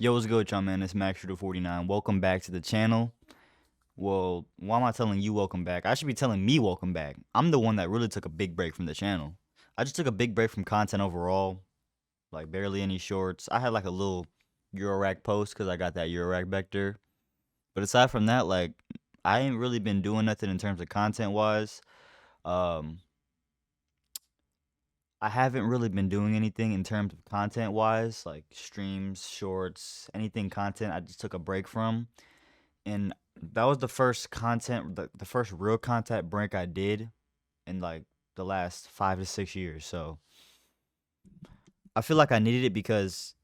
Yo, what's good, y'all, man? It's MACSHOOTER49. Welcome back to the channel. Well, why am I telling you welcome back? I should be telling me welcome back. I'm the one that really took a big break from the channel. I just took a big break from content overall. Like, barely any shorts. I had, like, a little Eurorack post because I got that Eurorack vector. But aside from that, like, I ain't really been doing nothing in terms of content-wise. I haven't really been doing anything in terms of content-wise, like streams, shorts, anything content I just took a break from. And that was the first content, the first real content break I did in like the last 5 to 6 years. So I feel like I needed it because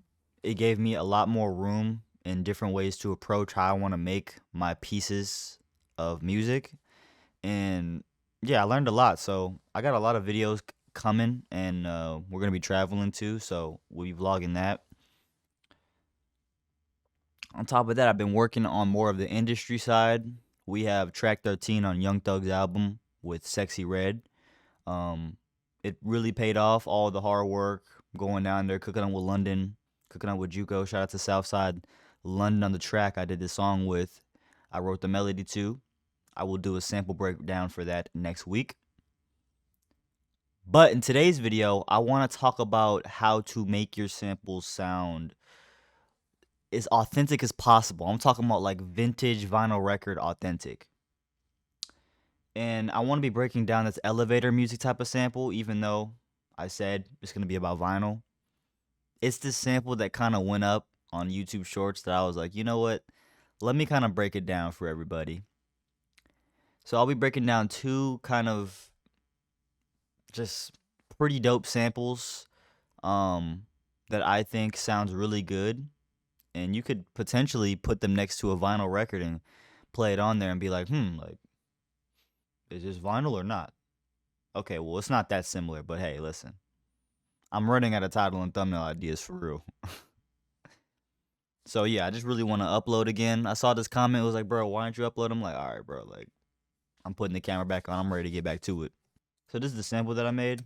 it gave me a lot more room and different ways to approach how I want to make my pieces of music. And yeah, I learned a lot. So I got a lot of videos coming, and we're gonna be traveling too. So we'll be vlogging that. On top of that, I've been working on more of the industry side. We have track 13 on Young Thug's album with Sexy Red. It really paid off, all the hard work, going down there, cooking up with London, cooking up with Juco. Shout out to Southside London on the track I did this song with. I wrote the melody too. I will do a sample breakdown for that next week. But in today's video, I want to talk about how to make your samples sound as authentic as possible. I'm talking about like vintage vinyl record authentic. And I want to be breaking down this elevator music type of sample, even though I said it's going to be about vinyl. It's this sample that kind of went up on YouTube Shorts that I was like, you know what? Let me kind of break it down for everybody. So I'll be breaking down two kind of just pretty dope samples that I think sounds really good. And you could potentially put them next to a vinyl record and play it on there and be like, like, is this vinyl or not? Okay, well, it's not that similar, but hey, listen. I'm running out of title and thumbnail ideas for real. So yeah, I just really want to upload again. I saw this comment, it was like, bro, why don't you upload? I'm like, all right, bro, like, I'm putting the camera back on. I'm ready to get back to it. So this is the sample that I made.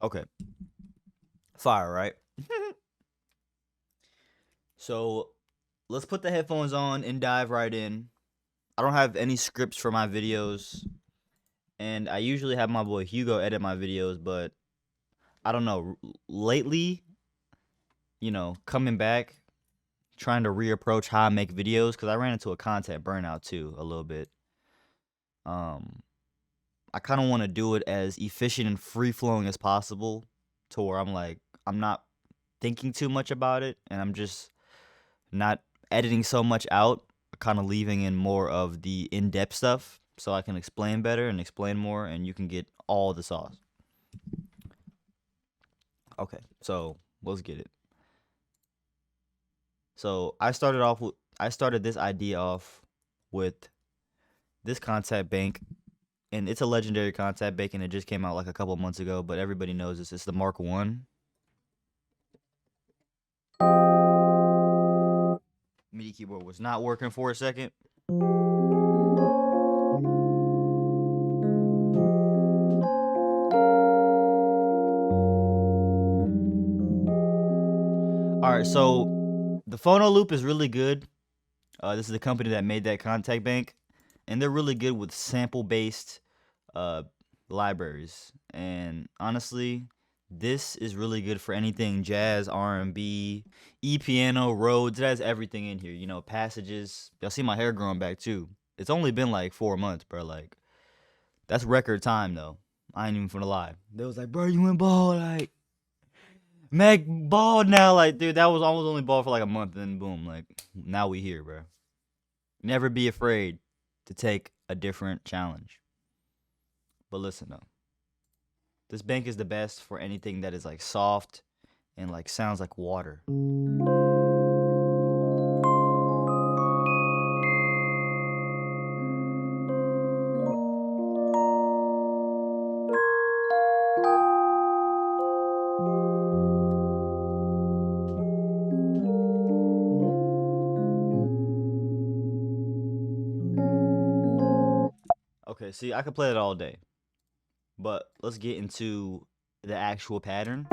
Okay. Fire, right? So let's put the headphones on and dive right in. I don't have any scripts for my videos, and I usually have my boy Hugo edit my videos, but I don't know. Lately, coming back, trying to reapproach how I make videos, because I ran into a content burnout too, a little bit. I kind of want to do it as efficient and free-flowing as possible, to where I'm like, I'm not thinking too much about it, and I'm just not editing so much out, kind of leaving in more of the in-depth stuff so I can explain better and explain more, and you can get all the sauce. Okay, so let's get it. So I started this idea off with this contact bank, and it's a legendary contact bank, and it just came out like a couple months ago, but everybody knows this. It's the Mark 1. MIDI keyboard was not working for a second. Alright, so the phono loop is really good. This is the company that made that contact bank, and they're really good with sample-based libraries. And honestly, this is really good for anything jazz, R&B, E-piano, Rhodes. It has everything in here. Passages. Y'all see my hair growing back too. It's only been like 4 months, bro. Like, that's record time though. I ain't even finna lie. They was like, bro, you went bald, like, Mac bald now, like, dude, that was almost only bald for like a month, and then boom, like, now we here, bro. Never be afraid to take a different challenge. But listen though, this bank is the best for anything that is like soft, and like sounds like water. Okay, see, I could play it all day, but let's get into the actual pattern.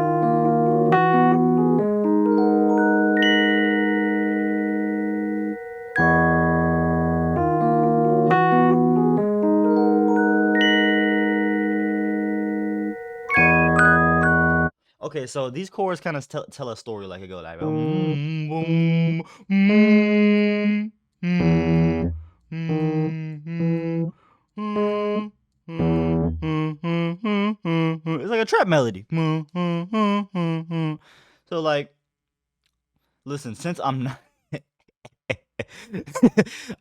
Okay, so these chords kind of tell a story. Like it go like boom, boom, mm, mm, mm, mm, it's like a trap melody. So like, listen, since I'm not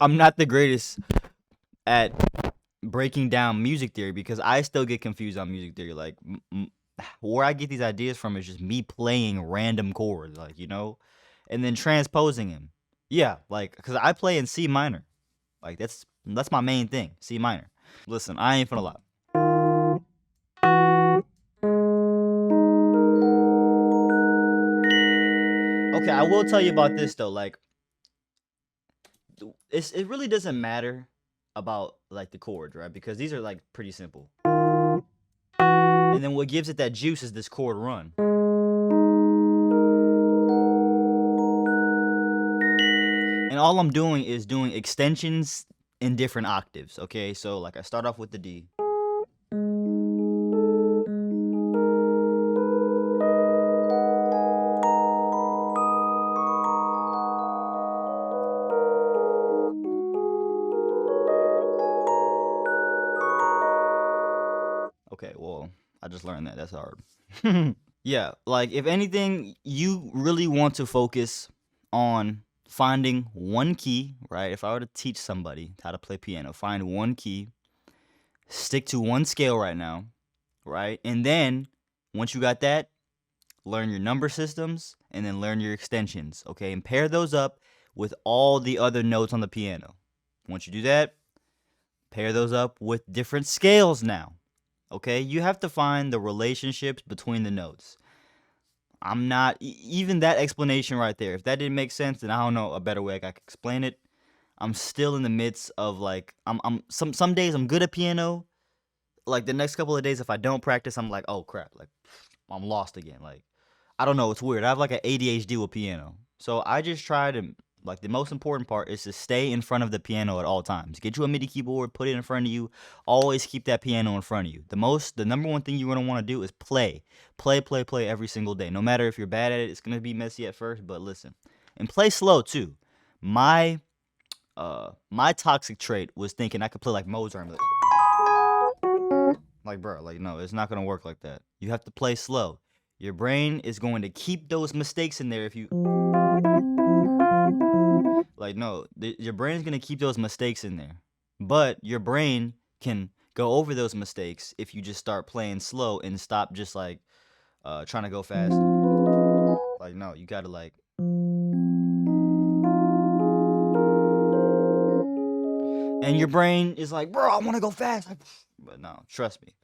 I'm not the greatest at breaking down music theory, because I still get confused on music theory. Like where I get these ideas from is just me playing random chords, like, you know, and then transposing them. Yeah, like, because I play in C minor. Like that's my main thing, C minor. Listen, I ain't finna lie. Okay, I will tell you about this though. Like, it really doesn't matter about like the chords, right? Because these are like pretty simple. And then what gives it that juice is this chord run. And all I'm doing is doing extensions in different octaves, okay? So like I start off with the D. Okay, well, I just learned that. That's hard. Yeah, like if anything, you really want to focus on finding one key, right? If I were to teach somebody how to play piano, find one key, stick to one scale right now, right? And then once you got that, learn your number systems and then learn your extensions, okay? And pair those up with all the other notes on the piano. Once you do that, pair those up with different scales now. Okay, you have to find the relationships between the notes. I'm not even that explanation right there. If that didn't make sense, then I don't know a better way I could explain it. I'm still in the midst of like I'm some days I'm good at piano. Like the next couple of days, if I don't practice, I'm like, oh crap, like I'm lost again. Like I don't know, it's weird. I have like an ADHD with piano, so I just try to like the most important part is to stay in front of the piano at all times. Get you a MIDI keyboard, put it in front of you. Always keep that piano in front of you. The number one thing you're gonna want to do is play every single day. No matter if you're bad at it, it's gonna be messy at first, but listen, and play slow too. My toxic trait was thinking I could play like Mozart. Like, bro, like no, it's not gonna work like that. You have to play slow. Your brain is going to keep those mistakes in there if you like no, your brain's gonna keep those mistakes in there. But your brain can go over those mistakes if you just start playing slow and stop just like trying to go fast. Like no, you gotta like. And your brain is like, bro, I want to go fast. But no, trust me.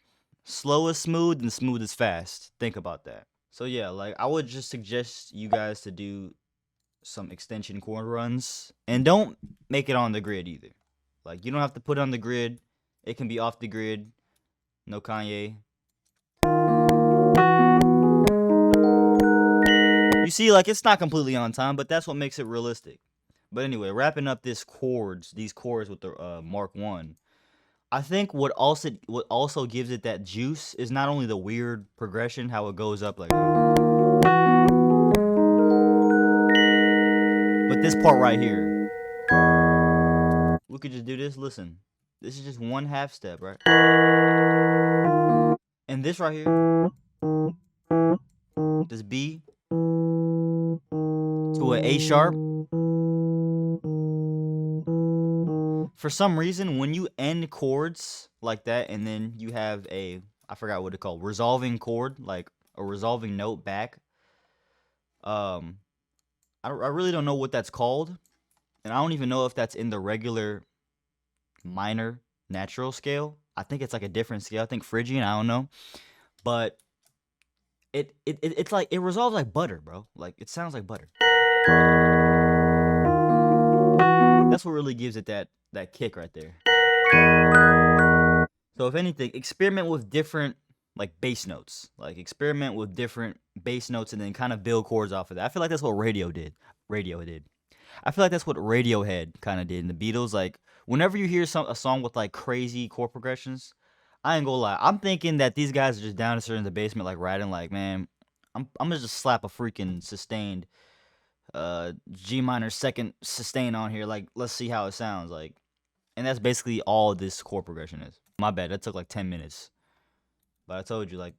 Slow is smooth and smooth is fast. Think about that. So yeah, like I would just suggest you guys to do some extension chord runs, and don't make it on the grid either. Like you don't have to put it on the grid. It can be off the grid. No Kanye. You see, like it's not completely on time, but that's what makes it realistic. But anyway, wrapping up these chords with the Mark 1. I think what also gives it that juice is not only the weird progression, how it goes up like, but this part right here. We could just do this. Listen, this is just one half step, right? And this right here, this B to an A sharp. For some reason, when you end chords like that, and then you have I forgot what it's called, resolving chord, like a resolving note back, Um, I really don't know what that's called, and I don't even know if that's in the regular minor natural scale. I think it's like a different scale. I think Phrygian. I don't know, but it's like it resolves like butter, bro. Like it sounds like butter. That's what really gives it that kick right there. So if anything, experiment with different like bass notes. Like experiment with different bass notes and then kind of build chords off of that. I feel like that's what radio did. Radio did. I feel like that's what Radiohead kind of did in the Beatles. Like whenever you hear a song with like crazy chord progressions, I ain't gonna lie. I'm thinking that these guys are just downstairs in the basement, like writing, like, man, I'm gonna just slap a freaking sustained G minor second sustain on here. Like, let's see how it sounds. Like, and that's basically all this chord progression is. My bad. That took like 10 minutes. But I told you, like,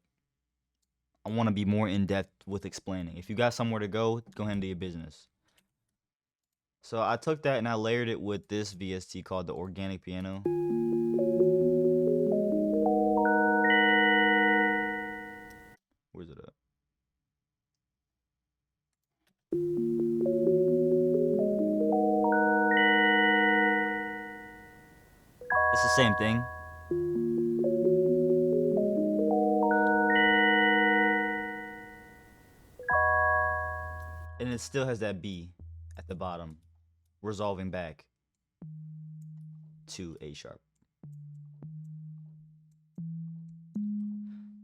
I want to be more in depth with explaining. If you got somewhere to go ahead and do your business. So I took that and I layered it with this VST called the Organic Piano. Where's it at? It's the same thing. And it still has that B at the bottom, resolving back to A sharp.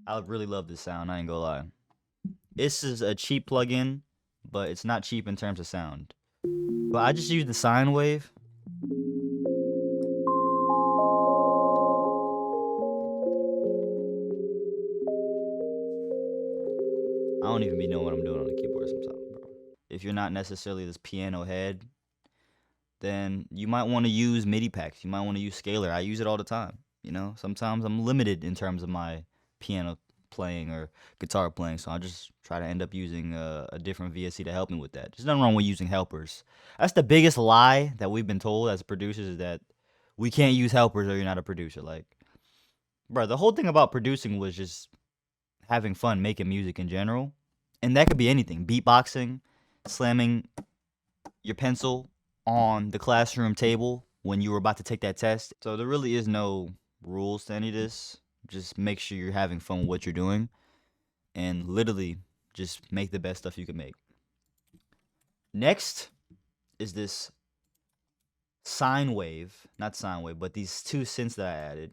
I really love this sound, I ain't gonna lie. This is a cheap plugin, but it's not cheap in terms of sound. But I just use the sine wave. I don't even be knowing what I'm doing on the keyboard sometimes, bro. If you're not necessarily this piano head, then you might want to use MIDI packs. You might want to use scalar. I use it all the time. You know, sometimes I'm limited in terms of my piano playing or guitar playing, so I just try to end up using a different VST to help me with that. There's nothing wrong with using helpers. That's the biggest lie that we've been told as producers, is that we can't use helpers or you're not a producer. Like, bro, the whole thing about producing was just having fun making music in general, and that could be anything: beatboxing, slamming your pencil on the classroom table when you were about to take that test. So there really is no rules to any of this. Just make sure you're having fun with what you're doing, and literally just make the best stuff you can make. Next is this sine wave, not sine wave, but these two synths that I added.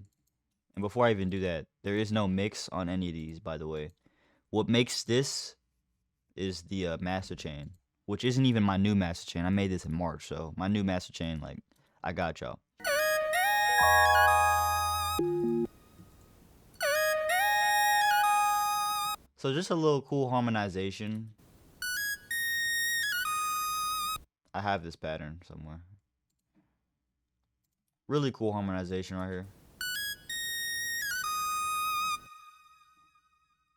And before I even do that, there is no mix on any of these, by the way. What makes this is the master chain, which isn't even my new master chain. I made this in March, so my new master chain, like, I got y'all. So just a little cool harmonization. I have this pattern somewhere. Really cool harmonization right here.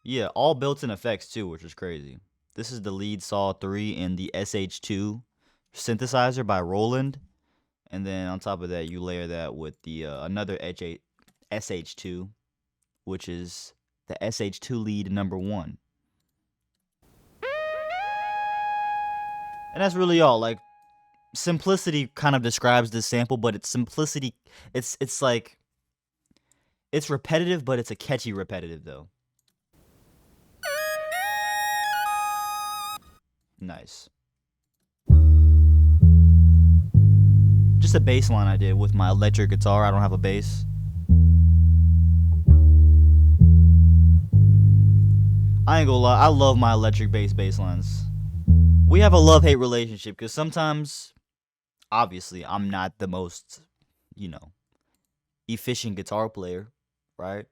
Yeah, all built-in effects too, which is crazy. This is the Lead Saw 3 and the SH2 synthesizer by Roland. And then on top of that, you layer that with the another SH2, which is the SH2 lead number 1. And that's really all. Like, simplicity kind of describes this sample, but it's simplicity. It's like, it's repetitive, but it's a catchy repetitive though. Nice. Just a bass line I did with my electric guitar. I don't have a bass. I ain't gonna lie, I love my electric bass lines. We have a love-hate relationship because sometimes, obviously, I'm not the most, efficient guitar player, right?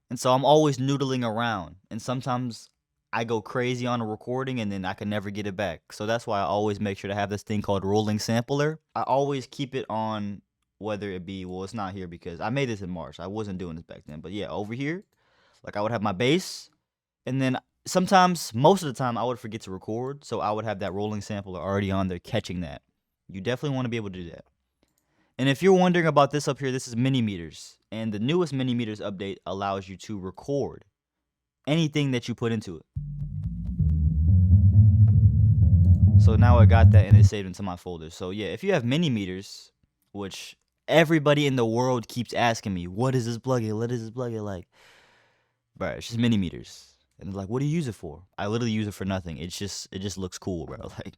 And so I'm always noodling around, and sometimes I go crazy on a recording and then I can never get it back. So that's why I always make sure to have this thing called rolling sampler. I always keep it on, whether it be, well, it's not here because I made this in March. I wasn't doing this back then. But yeah, over here, like, I would have my bass, and then sometimes, most of the time, I would forget to record. So I would have that rolling sampler already on there catching that. You definitely want to be able to do that. And if you're wondering about this up here, this is Minimeters. And the newest Minimeters update allows you to record anything that you put into it. So now I got that and it's saved into my folder. So yeah, if you have Minimeters, which everybody in the world keeps asking me, what is this plugin? What is this plugin? Like, bro, it's just Minimeters. And they're like, what do you use it for? I literally use it for nothing. It just looks cool, bro. Like,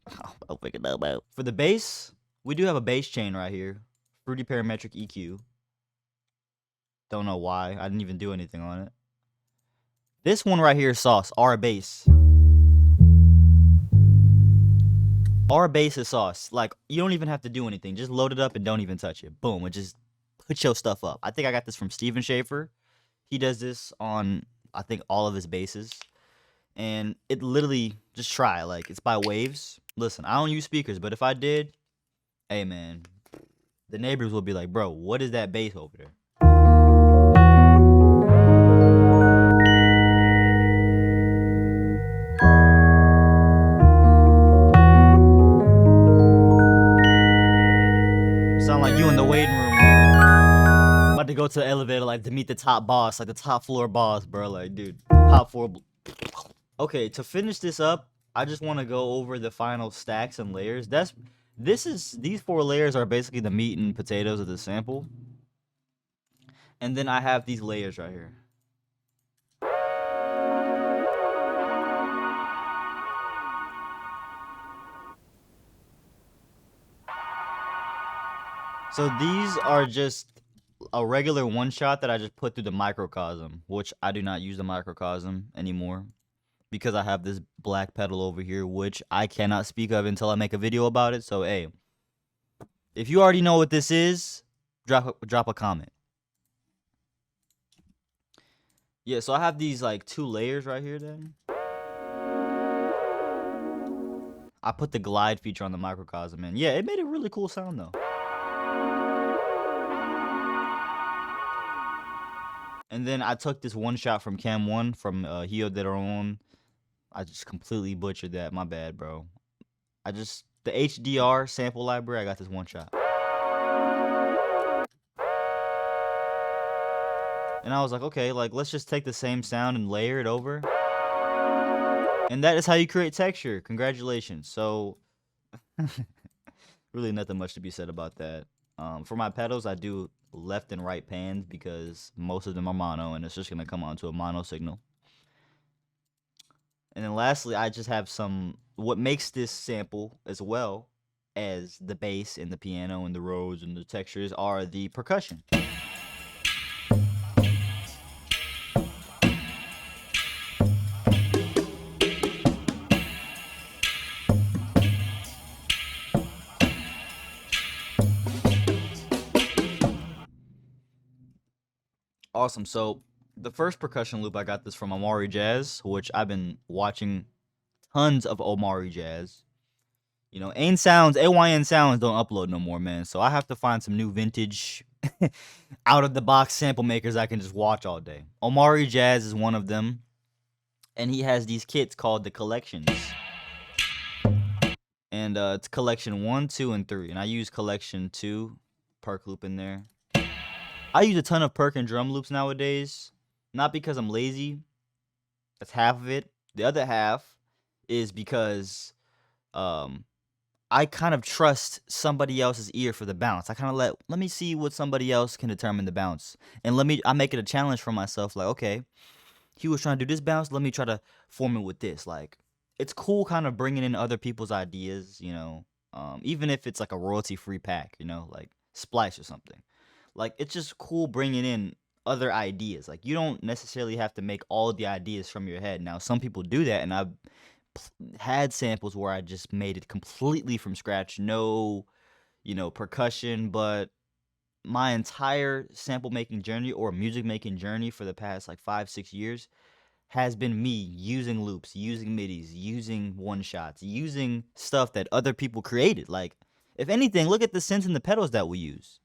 I'll pick it up out. For the bass, we do have a bass chain right here. Fruity Parametric EQ. Don't know why. I didn't even do anything on it. This one right here is sauce. R bass. R bass is sauce. Like, you don't even have to do anything. Just load it up and don't even touch it. Boom. It just put your stuff up. I think I got this from Steven Schaefer. He does this on, I think, all of his basses. And it literally, just try. Like, it's by waves. Listen, I don't use speakers, but if I did, hey, man, the neighbors will be like, bro, what is that bass over there? Sound like you in the waiting room. About to go to the elevator, like, to meet the top boss, like the top floor boss, bro. Like, dude, top floor. Okay, to finish this up, I just want to go over the final stacks and layers. These 4 layers are basically the meat and potatoes of the sample. And then I have these layers right here. So these are just a regular one shot that I just put through the microcosm, which I do not use the microcosm anymore because I have this black pedal over here, which I cannot speak of until I make a video about it. So, hey, if you already know what this is, drop a comment. Yeah, so I have these like 2 layers right here then. I put the glide feature on the microcosm and yeah, it made a really cool sound though. And then I took this one shot from Cam 1 from Hio Deron. I just completely butchered that. My bad, bro. The HDR sample library, I got this one shot. And I was like, okay, like, let's just take the same sound and layer it over. And that is how you create texture. Congratulations. So, really nothing much to be said about that. For my pedals, I do left and right pans because most of them are mono, and it's just going to come onto a mono signal. And then lastly, I just have what makes this sample as well as the bass and the piano and the Rhodes and the textures are the percussion. Awesome. So the first percussion loop, I got this from Omari Jazz, which I've been watching tons of Omari Jazz. You know, AYN Sounds don't upload no more, man. So I have to find some new vintage, out of the box sample makers I can just watch all day. Omari Jazz is one of them, and he has these kits called the collections. And it's collection 1, 2, and 3. And I use collection 2, perk loop in there. I use a ton of perk and drum loops nowadays. Not because I'm lazy. That's half of it. The other half is because I kind of trust somebody else's ear for the bounce. I kind of let me see what somebody else can determine the bounce. And I make it a challenge for myself. Like, okay, he was trying to do this bounce. Let me try to form it with this. Like, it's cool kind of bringing in other people's ideas, you know, even if it's like a royalty-free pack, you know, like Splice or something. Like, it's just cool bringing in other ideas. Like, you don't necessarily have to make all the ideas from your head. Now, some people do that, and I've had samples where I just made it completely from scratch. No, you know, percussion, but my entire sample making journey or music making journey for the past like 5-6 years has been me using loops, using midis, using one shots, using stuff that other people created. Like, if anything, look at the synths and the pedals that we use.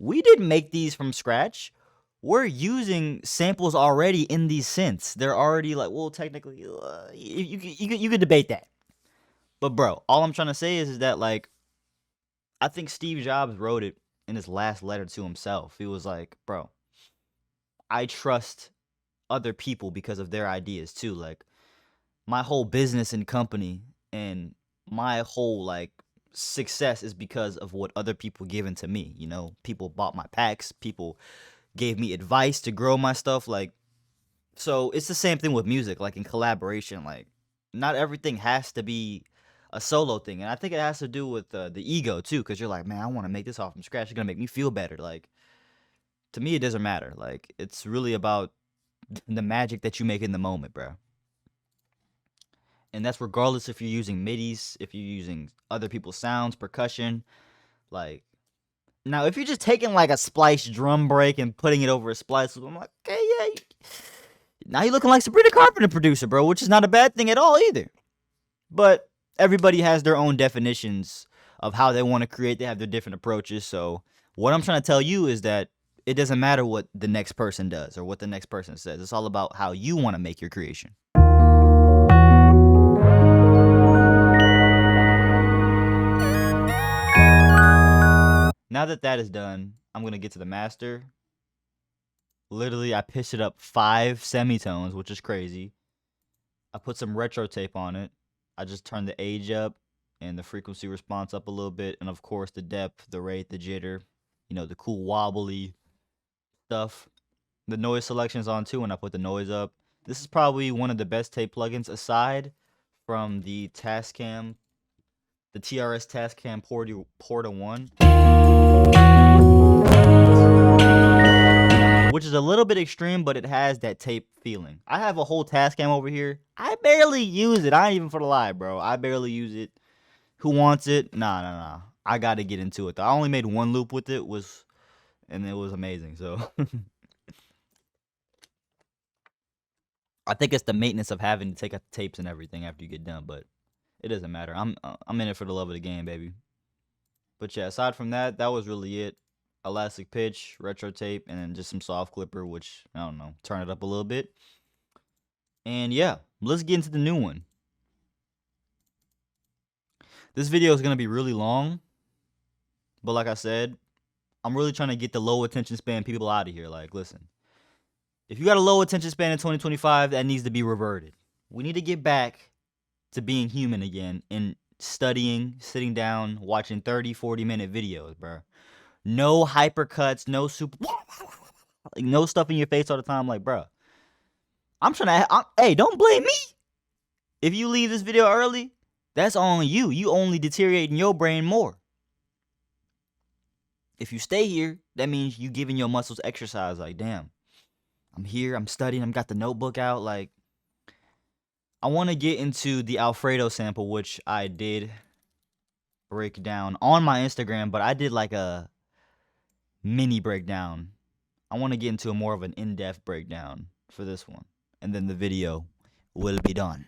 We didn't make these from scratch. We're using samples already in these synths. They're already like, well, technically, you could debate that. But bro, all I'm trying to say is that, like, I think Steve Jobs wrote it in his last letter to himself. He was like, bro, I trust other people because of their ideas too. Like, my whole business and company and my whole like success is because of what other people given to me. You know, people bought my packs, people gave me advice to grow my stuff. Like, so it's the same thing with music, like in collaboration. Like, not everything has to be a solo thing, and I think it has to do with the ego too, because you're like, man, I want to make this all from scratch. It's gonna make me feel better. Like, to me, it doesn't matter. Like, it's really about the magic that you make in the moment, bro. And that's regardless if you're using midis, if you're using other people's sounds, percussion. Like, now if you're just taking like a spliced drum break and putting it over a splice, I'm like, okay, yeah. Now you're looking like Sabrina Carpenter producer, bro, which is not a bad thing at all either. But everybody has their own definitions of how they want to create. They have their different approaches. So what I'm trying to tell you is that it doesn't matter what the next person does or what the next person says. It's all about how you want to make your creation. Now that that is done, I'm going to get to the master. Literally, I pitched it up 5 semitones, which is crazy. I put some retro tape on it. I just turned the age up and the frequency response up a little bit. And of course, the depth, the rate, the jitter, you know, the cool wobbly stuff. The noise selection is on too, and I put the noise up. This is probably one of the best tape plugins aside from the Tascam, the TRS Tascam Porta 1. Which is a little bit extreme, but it has that tape feeling. I have a whole Tascam over here. I barely use it. I ain't even for the lie, bro. I barely use it. Who wants it? Nah. I got to get into it. I only made one loop with it, and it was amazing. So I think it's the maintenance of having to take out the tapes and everything after you get done, but it doesn't matter. I'm in it for the love of the game, baby. But yeah, aside from that, that was really it. Elastic pitch, retro tape, and then just some soft clipper, which, I don't know, turn it up a little bit. And yeah, let's get into the new one. This video is going to be really long, but like I said, I'm really trying to get the low attention span people out of here. Like, listen, if you got a low attention span in 2025, that needs to be reverted. We need to get back to being human again and studying, sitting down, watching 30, 40-minute videos, bro. No hypercuts, no super, like, no stuff in your face all the time. Like, bro, hey, don't blame me. If you leave this video early, that's on you. You only deteriorating your brain more. If you stay here, that means you giving your muscles exercise. Like, damn, I'm here, I'm studying, I've got the notebook out. Like, I want to get into the Alfredo sample, which I did break down on my Instagram, but I did like a mini breakdown. I want to get into more of an in-depth breakdown for this one, and then the video will be done.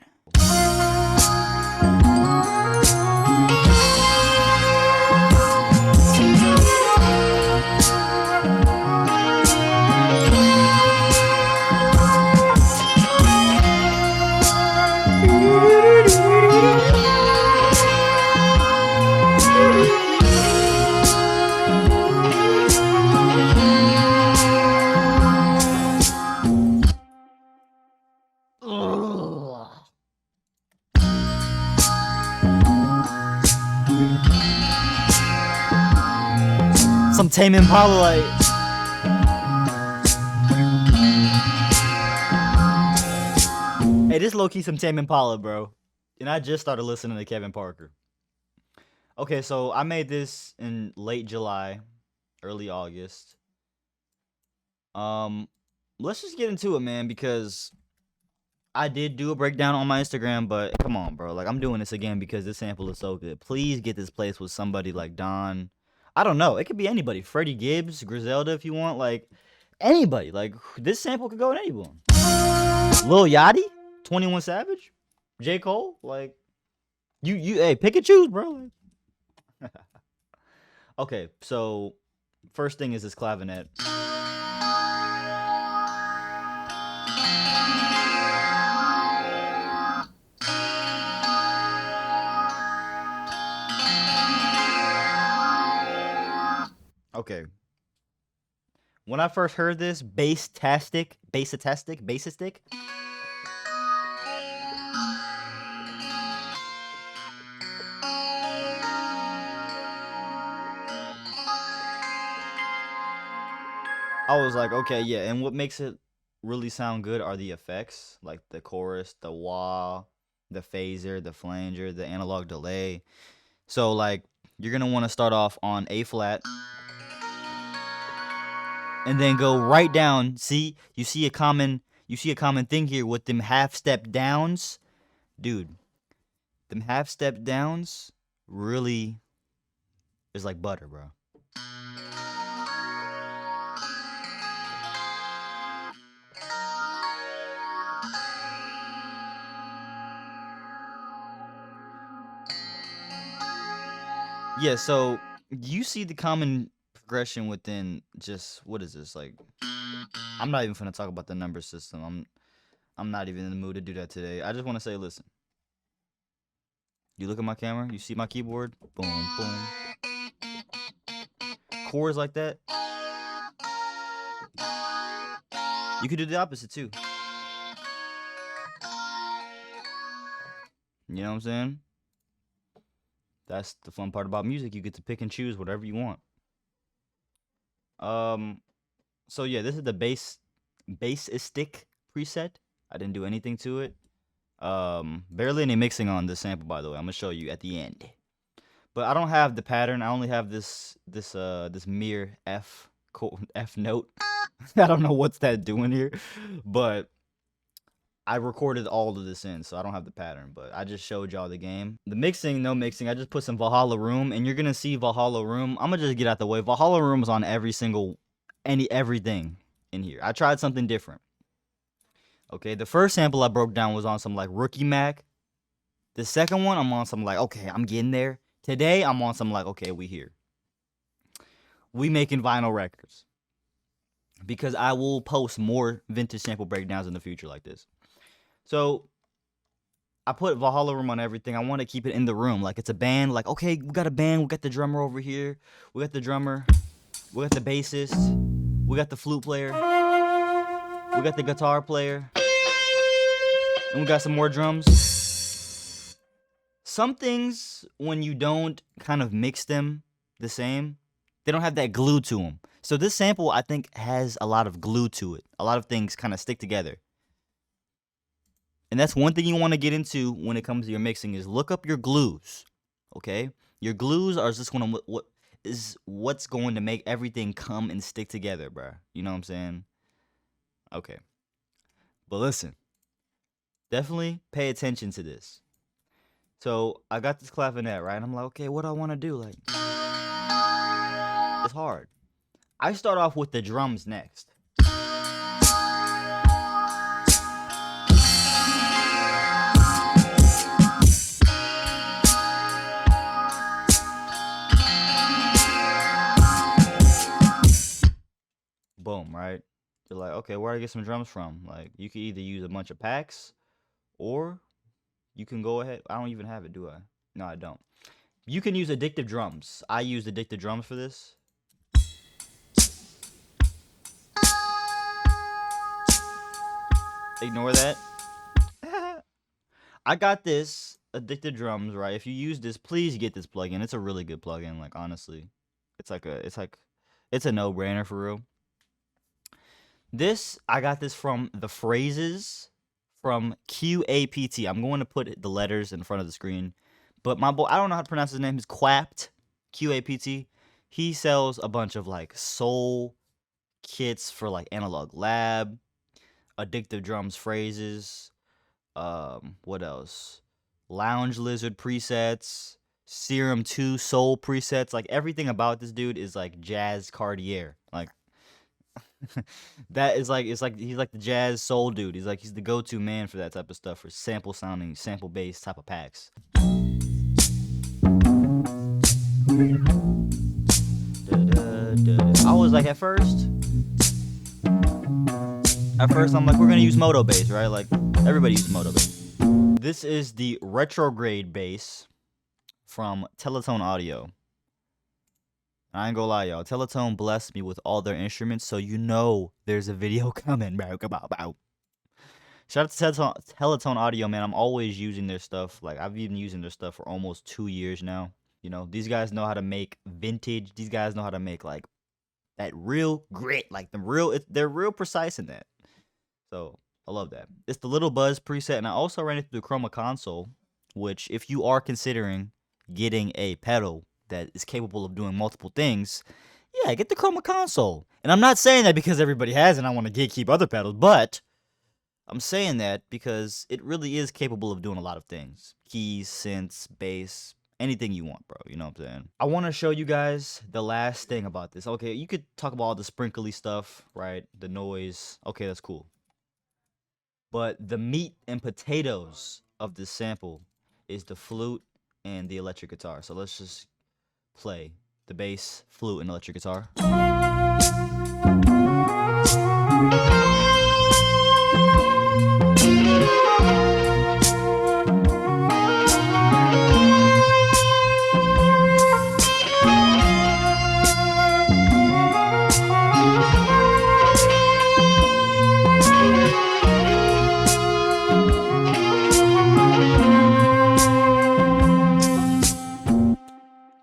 Some Tame Impala, like. Hey, this low-key some Tame Impala, bro. And I just started listening to Kevin Parker. Okay, so I made this in late July, early August. Let's just get into it, man, because I did do a breakdown on my Instagram, but come on, bro. Like, I'm doing this again because this sample is so good. Please get this placed with somebody like Don. I don't know. It could be anybody. Freddie Gibbs, Griselda, if you want. Like, anybody. Like, this sample could go with anyone. Lil Yachty, 21 Savage, J. Cole. Like, hey, pick and choose, bro. Okay, so first thing is this clavinet. Okay. When I first heard this, bassistic. I was like, okay, yeah. And what makes it really sound good are the effects, like the chorus, the wah, the phaser, the flanger, the analog delay. So like you're gonna want to start off on A flat and then go right down. See, you see a common thing here with them half step downs, dude. Them half step downs really is like butter, bro. Yeah, so you see the common progression within just what is this like? I'm not even gonna talk about the number system. I'm not even in the mood to do that today. I just want to say, listen. You look at my camera, you see my keyboard, boom, boom. Chords like that. You could do the opposite too. You know what I'm saying? That's the fun part about music. You get to pick and choose whatever you want. So yeah, this is the bassistic preset. I didn't do anything to it. Barely any mixing on this sample, by the way. I'm gonna show you at the end. But I don't have the pattern. I only have this mere F note. I don't know what's that doing here, but I recorded all of this in, so I don't have the pattern, but I just showed y'all the game. The mixing, no mixing. I just put some Valhalla Room, and you're gonna see Valhalla Room. I'm gonna just get out the way. Valhalla Room is on everything in here. I tried something different. Okay, the first sample I broke down was on some like Rookie Mac. The second one, I'm on some like, okay, I'm getting there. Today, I'm on some like, okay, we here. We making vinyl records. Because I will post more vintage sample breakdowns in the future like this. So I put Valhalla Room on everything. I want to keep it in the room. Like it's a band. Like, okay, we got a band. We got the drummer over here. We got the drummer. We got the bassist. We got the flute player. We got the guitar player. And we got some more drums. Some things, when you don't kind of mix them the same, they don't have that glue to them. So this sample, I think, has a lot of glue to it. A lot of things kind of stick together. And that's one thing you want to get into when it comes to your mixing is look up your glues. Okay? Your glues are just what's going to make everything come and stick together, bro. You know what I'm saying? Okay. But listen. Definitely pay attention to this. So I got this clavinet, right? I'm like, okay, what do I want to do? Like, it's hard. I start off with the drums next. Boom, right? You're like, okay, where do I get some drums from? Like, you can either use a bunch of packs, or you can go ahead. I don't even have it, do I? No, I don't. You can use Addictive drums. I used Addictive drums for this. Ignore that. I got this Addictive drums, right? If you use this, please get this plugin. It's a really good plugin, like honestly. It's a no-brainer for real. This, I got this from the phrases from QAPT. I'm going to put the letters in front of the screen. But my boy, I don't know how to pronounce his name. It's QAPT, QAPT. He sells a bunch of like soul kits for like Analog Lab, Addictive drums phrases, what else? Lounge Lizard presets, Serum 2 soul presets. Like everything about this dude is like jazz Cartier. Like that is like, it's like he's like the jazz soul dude. He's the go-to man for that type of stuff, for sample sounding, sample based type of packs. I was like at first I'm like, we're gonna use moto bass, right? Like everybody uses moto bass. This is the retrograde bass from Teletone Audio. I ain't gonna lie, y'all. Teletone blessed me with all their instruments, so you know there's a video coming, bro. Shout out to Teletone Audio, man. I'm always using their stuff. Like, I've been using their stuff for almost 2 years now. You know, these guys know how to make vintage. These guys know how to make, like, that real grit, like the real. They're real precise in that. So I love that. It's the Little Buzz preset, and I also ran it through the Chroma console, which if you are considering getting a pedal that is capable of doing multiple things, yeah, get the Chroma console. And I'm not saying that because everybody has it and I want to gatekeep other pedals, but I'm saying that because it really is capable of doing a lot of things. Keys, synths, bass, anything you want, bro. You know what I'm saying? I want to show you guys the last thing about this. Okay, you could talk about all the sprinkly stuff, right? The noise. Okay, that's cool. But the meat and potatoes of this sample is the flute and the electric guitar. So let's just play the bass, flute, and electric guitar.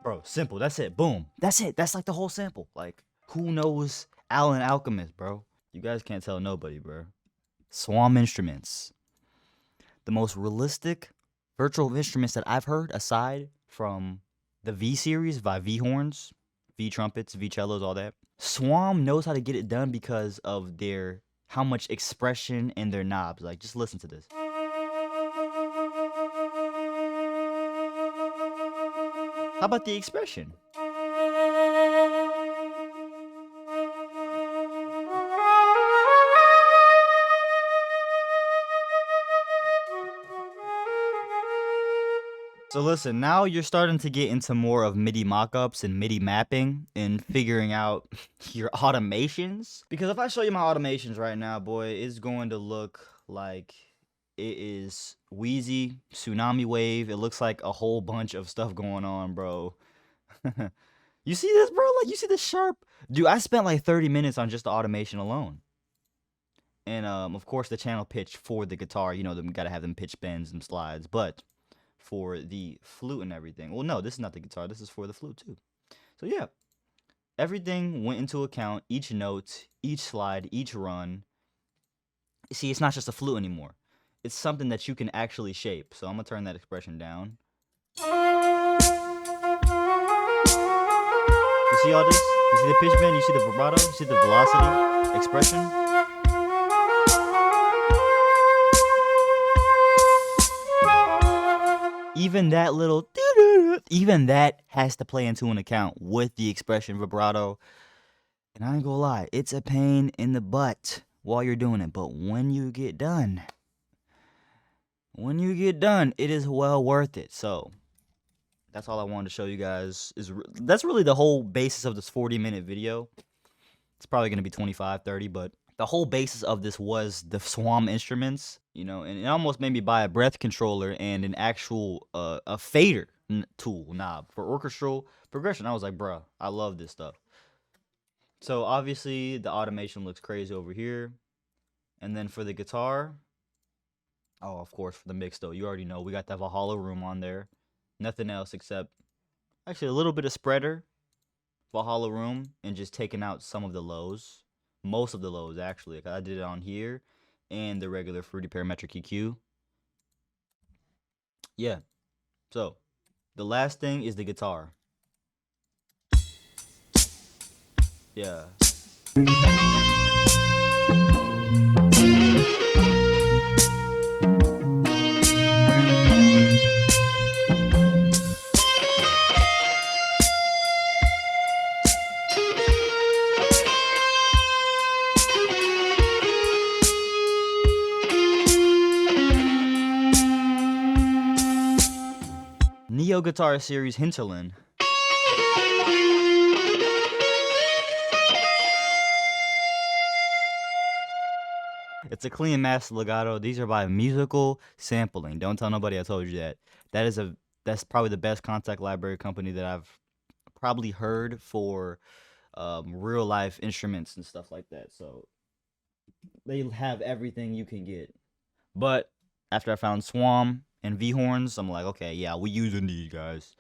Bro, simple. That's it. Boom. That's it. That's like the whole sample. Like, who knows Alan Alchemist, bro? You guys can't tell nobody, bro. Swarm Instruments. The most realistic virtual instruments that I've heard, aside from the V series by V horns, V trumpets, V cellos, all that. Swarm knows how to get it done because of their how much expression in their knobs. Like, just listen to this. How about the expression? So listen, now you're starting to get into more of MIDI mockups and MIDI mapping and figuring out your automations. Because if I show you my automations right now, boy, it's going to look like it is Wheezy, Tsunami Wave. It looks like a whole bunch of stuff going on, bro. You see this, bro? Like, you see the sharp? Dude, I spent like 30 minutes on just the automation alone. And of course, the channel pitch for the guitar, you know, we gotta have them pitch bends and slides. But for the flute and everything, well, no, this is not the guitar. This is for the flute too. So yeah, everything went into account. Each note, each slide, each run. See, it's not just a flute anymore. It's something that you can actually shape. So I'm gonna turn that expression down. You see all this? You see the pitch bend? You see the vibrato? You see the velocity expression? Even that little, even that has to play into an account with the expression vibrato. And I ain't gonna lie, it's a pain in the butt while you're doing it. But when you get done, it is well worth it. So that's all I wanted to show you guys. That's really the whole basis of this 40-minute video. It's probably gonna be 25, 30, but the whole basis of this was the Swarm instruments, you know, and it almost made me buy a breath controller and an actual a fader tool knob for orchestral progression. I was like, bruh, I love this stuff. So obviously the automation looks crazy over here. And then for the guitar, oh, of course, for the mix though, you already know we got that Valhalla room on there. Nothing else except actually a little bit of spreader, Valhalla room, and just taking out some of the lows. Most of the lows, actually. I did it on here and the regular Fruity Parametric EQ. Yeah. So, the last thing is the guitar. Yeah. Neo Guitar Series Hinterland. It's a clean master legato. These are by Musical Sampling. Don't tell nobody I told you that. That's probably the best contact library company that I've probably heard for real life instruments and stuff like that. So they have everything you can get. But after I found Swarm and V horns, I'm like, okay, yeah, we using these guys.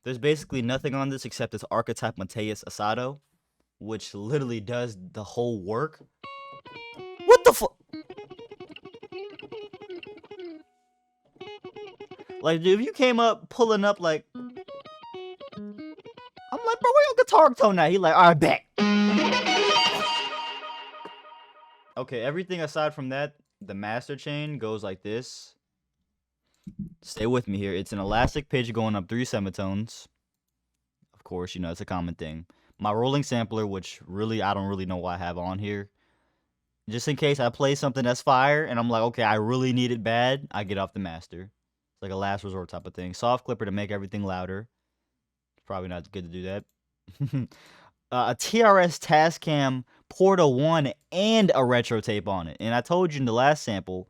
There's basically nothing on this except this archetype Mateus Asado, which literally does the whole work. What the fuck? Like, dude, if you came up pulling up like, I'm like, bro, where your guitar tone at? He like, all right, bet. Okay, everything aside from that, the master chain goes like this. Stay with me here. It's an elastic pitch going up 3 semitones. Of course, you know, it's a common thing. My rolling sampler, which really, I don't really know why I have on here. Just in case I play something that's fire and I'm like, okay, I really need it bad, I get off the master. It's like a last resort type of thing. Soft clipper to make everything louder. It's probably not good to do that. A TRS Tascam Porta 1 and a retro tape on it. And I told you in the last sample,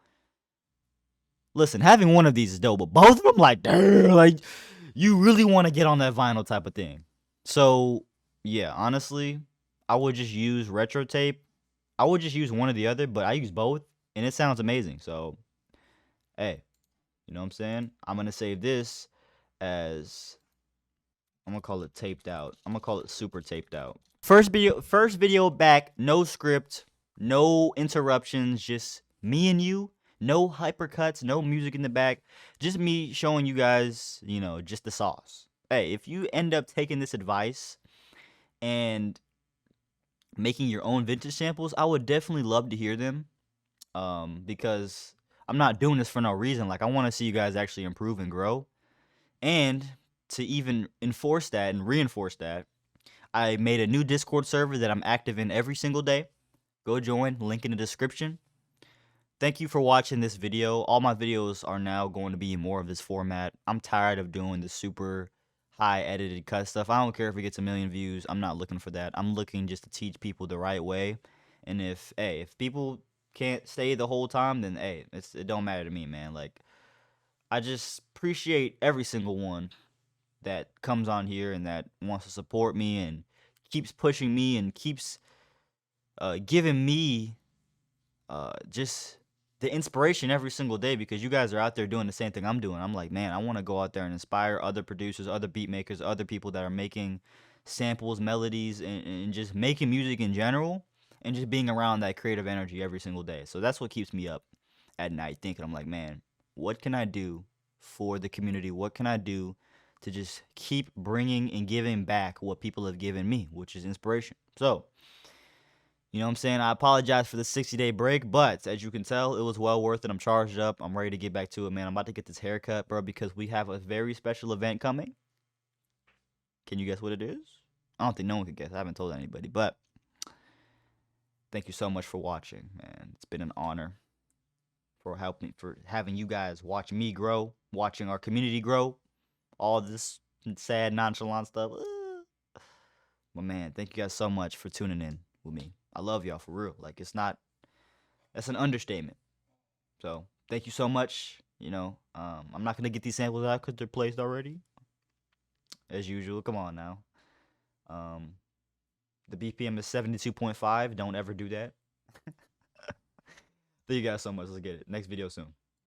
listen, having one of these is dope, but both of them, like, damn, like, you really want to get on that vinyl type of thing. So, yeah, honestly, I would just use retro tape. I would just use one or the other, but I use both, and it sounds amazing. So, hey, you know what I'm saying? I'm going to save this as, I'm going to call it taped out. I'm going to call it super taped out. First video back, no script, no interruptions, just me and you. No hypercuts, no music in the back. Just me showing you guys, you know, just the sauce. Hey, if you end up taking this advice and making your own vintage samples, I would definitely love to hear them. Because I'm not doing this for no reason. Like, I want to see you guys actually improve and grow. And to even enforce that and reinforce that, I made a new Discord server that I'm active in every single day. Go join, link in the description. Thank you for watching this video. All my videos are now going to be more of this format. I'm tired of doing the super high edited cut stuff. I don't care if it gets 1 million views. I'm not looking for that. I'm looking just to teach people the right way. And if people can't stay the whole time, then hey, it don't matter to me, man. Like, I just appreciate every single one that comes on here and that wants to support me and keeps pushing me and keeps giving me just the inspiration every single day, because you guys are out there doing the same thing I'm doing. I'm like, man, I want to go out there and inspire other producers, other beat makers, other people that are making samples, melodies, and just making music in general, and just being around that creative energy every single day. So that's what keeps me up at night thinking, I'm like, man, what can I do for the community? What can I do to just keep bringing and giving back what people have given me, which is inspiration? So, you know what I'm saying? I apologize for the 60-day break, but as you can tell, it was well worth it. I'm charged up. I'm ready to get back to it, man. I'm about to get this haircut, bro, because we have a very special event coming. Can you guess what it is? I don't think no one can guess. I haven't told anybody, but thank you so much for watching, man. It's been an honor for having you guys watch me grow, watching our community grow, all this sad, nonchalant stuff. But man, thank you guys so much for tuning in with me. I love y'all for real. Like, that's an understatement. So thank you so much. You know, I'm not gonna get these samples out because they're placed already, as usual. Come on now. The BPM is 72.5. Don't ever do that. Thank you guys so much. Let's get it. Next video soon.